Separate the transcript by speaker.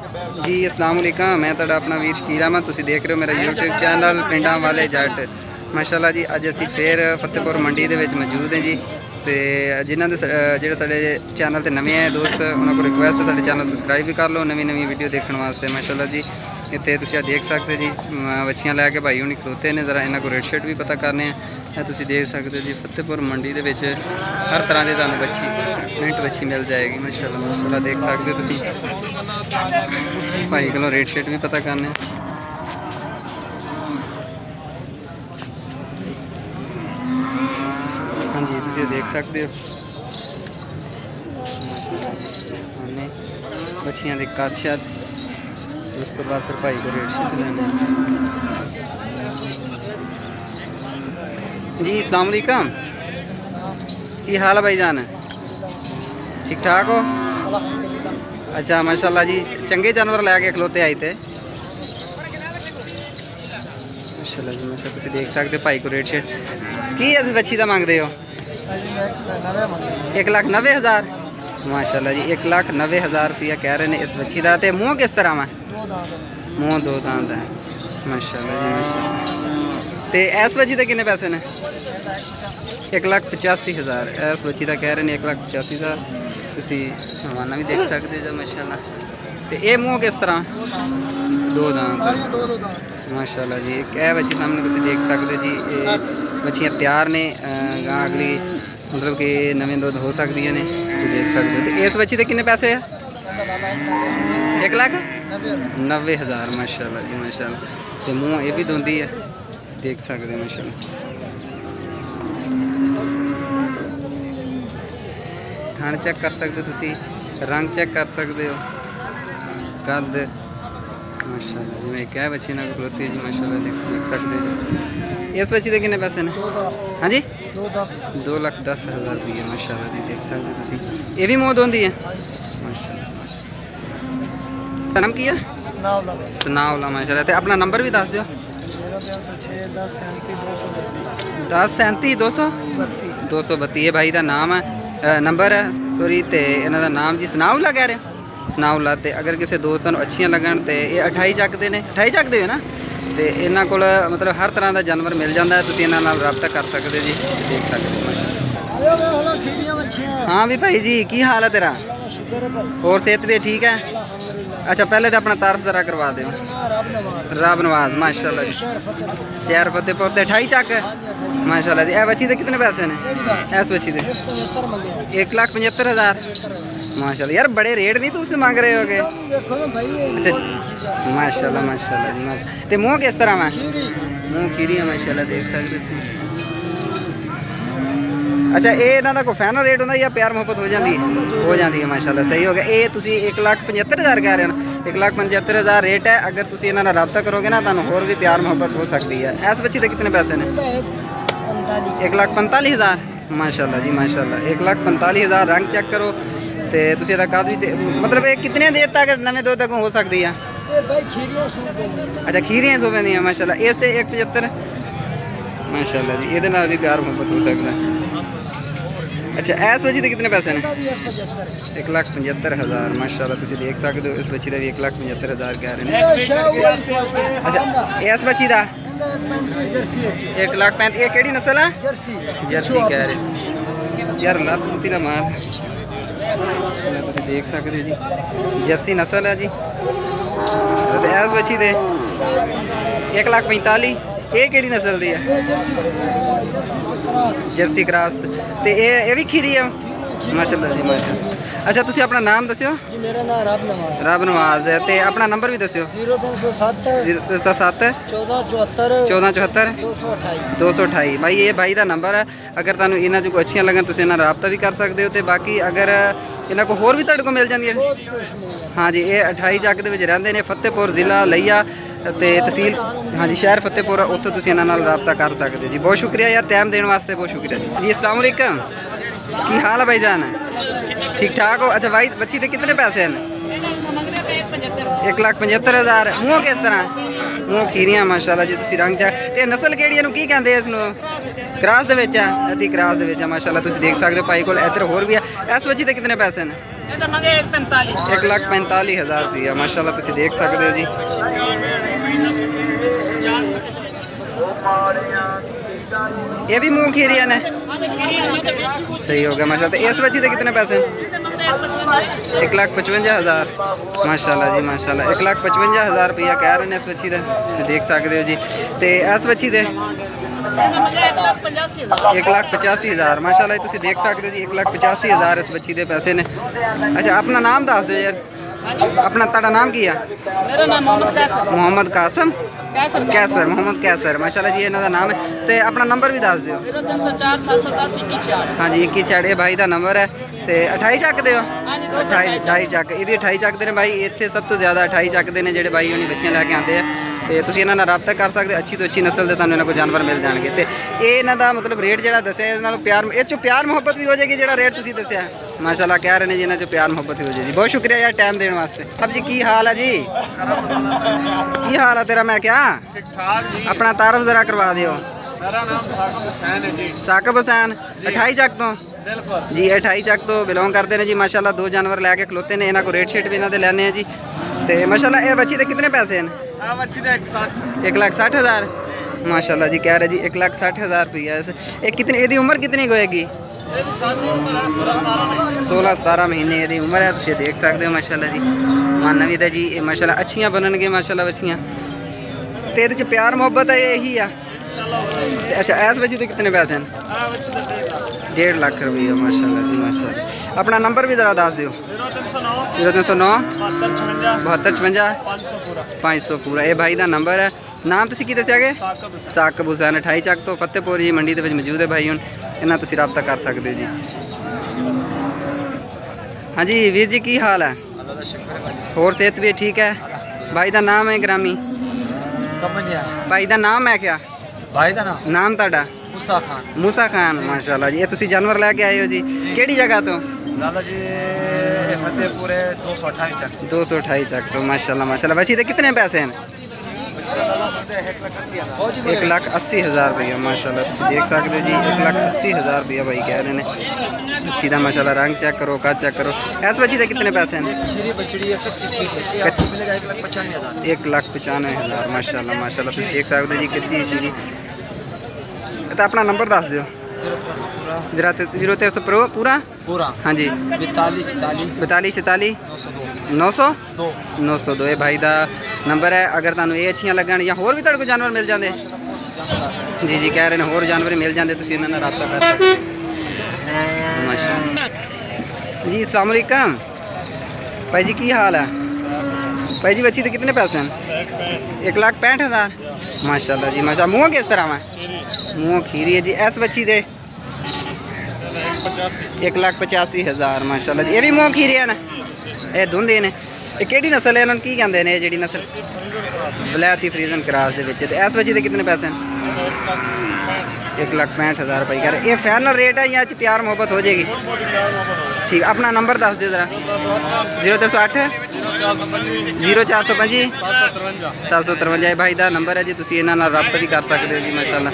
Speaker 1: जी अस्सलाम वालेकुम, मैं तुहाडा अपना वीर शकील अहमद। तुसीं देख रहे हो मेरा यूट्यूब चैनल पिंडां वाले जट। माशाअल्लाह जी, अज असीं फिर फतेहपुर मंडी दे विच मौजूद हैं जी। तो जिन्होंने जो साढ़े चैनल से नवे आए दोस्त, उन्होंने रिक्वेस्ट है साढ़े चैनल सबसक्राइब भी कर लो नवी नवी वीडियो देखने वास्ते। माशाअल्लाह जी, इतने तुम देख सकते जी बच्चियाँ लैके भाई हुणी खलोते ने, जरा इन्हों को रेट शेट भी पता करने हैं। तुम देख सकते जी फतेहपुर मंडी के हर तरह की तुहानू बच्ची मिनट बच्ची मिल जाएगी। माशाअल्लाह माशाअल्लाह देख सकते हो तुम भाई को रेट शेट भी पता करने। हाँ जी, तुम देख सकते हो बच्चियां के कद शद, उस तो बाद फिर भाई को रेट शेट लेने जी। अस्सलाम वालेकुम, की हाल है भाई जान? ठीक ठाक हो? अच्छा माशाअल्लाह जी, चंगे जानवर लैके खलोते आए थे माशाअल्लाह जी। माशाअल्लाह तुम देख सकते हो भाई को रेट शेट की इस बच्ची का मंगते हो? 1,90,000 माशाअल्लाह जी, 1,90,000 रुपया कह रहे हैं इस बच्ची का। तो मूँह किस तरह में? मूँह दो दांत है माशाअल्लाह जी माशाअल्लाह। तो इस बच्ची के कितने पैसे ने? 1,85,000 इस बच्ची का कह रहे हैं। 1,85,000 तुम हवाना भी देख सकते हो माशाअल्लाह। तो ये मूँह किस तरह? दो दांत माशाअल्लाह जी। एक बच्ची सामने तुम देख सकते जी, बच्चियाँ तैयार ने अगली मतलब कि नवे दुध हो सकती ने, तुम देख सकते हो। तो इस बच्ची के कितने पैसे है? 1,90,000 माशाअल्लाह जी माशाअल्लाह। तो मूँह ये भी दोंदी है, देख सकते हो माशाअल्लाह। खान चेक कर सकते हो, रंग चेक कर सकते हो, कद माशाअल्लाह जी। मैं क्या बच्ची ना खलोती है जी माशाअल्लाह, देख सकते हो। इस बच्ची के कितने पैसे ने? हाँ जी 2,10,000 रुपये माशाअल्लाह जी, देख सकते हो। ये भी मौत होती है माशाअल्लाह माशाअल्लाह। नाम की है? सनाउल्ला माशाअल्लाह। तो अपना नंबर भी दस दो। 1037 ये भाई का नाम है, नंबर है सॉरी। तो इन्हों का नाम जी सनाउल्ला कह रहे हो? सनाउल्ला। तो अगर किसी दोस्त को अच्छियाँ लगन तो ये 28 चकते हैं, 28 चकते हो ना। तो इन्हों को मतलब हर तरह का जानवर मिल जाता है, तुम इन्हों रब्ता कर सकते जी, देख सकते हो। हाँ भी भाई जी, की हाल है तेरा? और सेहत भी ठीक है? अच्छा पहले तो अपना तारफ जरा करवा दो। रब नवाज माशाअल्लाह जी, शहर फतेहपुर। 28 चक माशाअल्लाह जी। बच्ची के कितने पैसे ने इस बच्ची के? 1,75,000 माशाअल्लाह। यार बड़े रेट नहीं तुम मांग रहे हो गए? अच्छा माशाअल्लाह माशाअल्लाह जी माशाअल्लाह। तो मूँह किस तरह में? मूँह खीरी है माशाअल्लाह, देख सकते हो। अच्छा ये इन्हों का कोई फाइनल रेट होता या प्यार मुहब्बत हो जाती है? माशाअल्लाह सही हो गया। ये तुम 1,75,000 कह रहे हो? 1,75,000 रेट है। अगर तुम इन्होंने रब्ता करोगे ना, तो होर भी प्यार मुहब्बत हो सकती है। इस बच्ची के कितने पैसे ने? 1,45,000 माशाअल्लाह जी माशाअल्लाह। 1,45,000। रंग चेक करो तो तुम कद भी मतलब ये कितने देर तक नवे दो तक हो सकती है? अच्छा खीरियाँ सूबे दी माशाअल्लाह। इस 1,75 माशाअल्लाह जी, ये भी प्यार मुहब्बत हो सकता है। अच्छा इस बच्ची के कितने पैसे ने? 1,75,000 माशाअल्लाह। तुम देख सकते हो इस बच्ची का भी 1,75,000 कह रहे हैं। अच्छा इस बच्ची का 1,35,000। ये केड़ी नस्ल है? जर्सी कह रहे यार, लत कुत्ती ना मार। तुम देख सकते हो जी, जर्सी नस्ल है जी। इस बच्ची के 1,45,000। ये केड़ी नस्ल दी है? Jersey cross. तो ये भी खीरी है माशाअल्लाह जी माशाअल्लाह। अच्छा तुम अपना नाम दस्यो? मेरा नाम रब नवाज है। तो अपना नंबर भी दस्यो? 0307 1474 228 भाई, ये भाई का नंबर है। अगर तुम इन्हों कोई अच्छियाँ लगन तुम इन्होंने रब्ता भी कर सकते हो। तो बाकी अगर इन्हों को होर भी तुहाडे को मिल जाती है? हाँ जी, ये 28 चक के रहते हैं, फतेहपुर जिला लिया तो तहसील हाँ जी शहर फतेहपुर। उत्थों तुम इन्होंने रब्ता कर सकते हो जी। बहुत शुक्रिया यार टाइम देने वास्ते, बहुत शुक्रिया जी। अस्सलाम वालेकुम, की हाल है भाई जान? ठीक ठाक हो? अच्छा भाई बच्ची के कितने पैसे हैं? 1,75,000। मूँह किस तरह? मूँह खीरियाँ माशाअल्लाह जी। तुम रंग चेक। तो नस्ल केड़ी की कहते हैं इसनों? क्रॉस दे विच है, अति क्रॉस दे विच है माशाअल्लाह। तुम देख सकते हो भाई को इधर होर भी है। इस बच्ची के कितने पैसे हैं? 1,45,000 रुपया माशाल्लाह तुसी देख सकते हो जी। ये भी मुंह खीरिया ने सही हो गया माशाल्लाह। इस बच्ची के कितने पैसे? 1,55,000 माशाल्लाह जी माशाल्लाह। 1,55,000 रुपया कह रहे हैं इस बच्ची का, देख सकते हो जी। तो इस बच्ची के 1,85,000 माशाल्लाह तुसी देख सकते हो जी। 1,85,000 इस बच्ची के पैसे ने। अच्छा अपना नाम दस दो यार, अपना ताड़ा नाम की है?
Speaker 2: मेरा नाम मोहम्मद कैसर।
Speaker 1: मोहम्मद कासम कैसर, मोहम्मद कैसर माशाल्लाह जी इन्हों का नाम है। तो अपना नंबर भी दस दो।
Speaker 2: 0304 710 21
Speaker 1: हाँ जी 21 ये भाई का नंबर है। तो 28 चकते हो? 28 चक, ये भी 28 चकते हैं भाई। इतने सब तो ज़्यादा 28 चकते हैं जोड़े भाई होनी बच्चियाँ लैके आते हैं। तो तुम इन्होंने रब्ता कर सकते, अच्छी तो अच्छी नस्ल के तुम इन्होंने को जानवर मिल जाएंगे। तो ये इन्हों का मतलब रेट जो दसिया इस प्यार, ये प्यार मुहब्बत भी हो जाएगी जो रेट तुम दसिया माशाल्लाह कह रहे हैं जी। इन्होंने प्यार मुहब्बत भी हो जाएगी। बहुत शुक्रिया यार टाइम देने वास्ते। अब जी की हाल है जी? की हाल है तेरा? मैं क्या अपना तारफ जरा करवा दियो।
Speaker 2: मेरा नाम साकिब हुसैन है जी।
Speaker 1: साकिब हुसैन 28 चक तो जी 28 चक तो बिलोंग करते हैं जी माशाल्लाह। 2 जानवर लैके खलोते हैं, इन्हों को रेट शेट भी इन्होंने लेने हैं जी। तो माशाल्लाह ये बच्ची के कितने पैसे हैं? 1,60,000 माशाल्लाह जी कह रहे जी 1,60,000 रुपया। ये कितनी यदी उम्र कितनी होएगी? 16-17 महीने यदी उम्र है। तुम देख सकते हो माशाल्लाह जी। मन भी तो जी माशाल्लाह अच्छियाँ बननगे माशाल्लाह बच्चियाँ। तो ये प्यार मुहब्बत है यही है। अच्छा इस बच्ची के कितने पैसे हैं? 1.5 लाख रुपया माशाल्लाह जी माशाल्लाह। अपना नंबर भी जरा दस दो। 0309 7256 500 पूरा ये भाई का नंबर है। नाम तुम की दसिया गया? साकिब हुसैन 28 चक तो फतेहपुर जी मंडी के मौजूद है भाई। हूँ इन्हें तुम रब्ता कर सकते हो जी। हाँ जी वीर जी की हाल है? होर सेहत भी ठीक है? भाई का नाम है ग्रामी? भाई का नाम है क्या?
Speaker 2: भाई का
Speaker 1: नाम ताड़ा?
Speaker 2: मूसा खान।
Speaker 1: मूसा खान माशाल्लाह जी। ये तुसी जानवर लेके आए हो जी केड़ी जगह तो?
Speaker 2: लाला जी फतेहपुर
Speaker 1: 228 चक तो माशाल्लाह माशाल्लाह। बच्ची के कितने पैसे हैं? 1,80,000 रुपया माशाल्लाह तुम देख सकते हो जी। 1,80,000 रुपया भाई कह रहे हैं। बच्ची का माशाल्लाह रंग चेक करो, कद चेक करो। इस बच्ची के कितने पैसे हैं? 1,95,000 माशाल्लाह माशाल्लाह तुम देख सकते हो जी। कच्ची शीरी। तो अपना नंबर दस दो। 0300 पूरा हाँ जी 42 902 ये भाई का नंबर है। अगर तुम ये अच्छी लगन या होर भी तुहाडे कोल जानवर मिल जाते जी जी कह रहे हैं होर जानवर मिल जाते तुसीं इन्हां नाल रब्ता कर सकते माशाल्लाह जी। अस्सलाम वालेकुम भाई जी की हाल है? भाई जी बच्ची के कितने पैसे हैं? 1,65,000 माशाल्लाह जी माशा। मुँह किस तरह है? मुँह खीरी है जी। इस बच्ची के 1,85,000 माशाल्लाह जी। ये भी मुँह खीरी है ना? ये धुंधे ने। ये केड़ी नस्ल है? इन्होंने की कहते हैं जी नस्ल? बलैती फ्रीजन क्रॉस के। इस बच्ची के कितने पैसे हैं? 1,65,000 रुपये कह रहे। ये फाइनल रेट है या प्यार मुहब्बत हो जाएगी? ठीक अपना नंबर दस दो जरा। 0308 0455 753 भाई का नंबर है जी। तुम इन्होंने रब्ता भी कर सकते हो जी माशाल्लाह।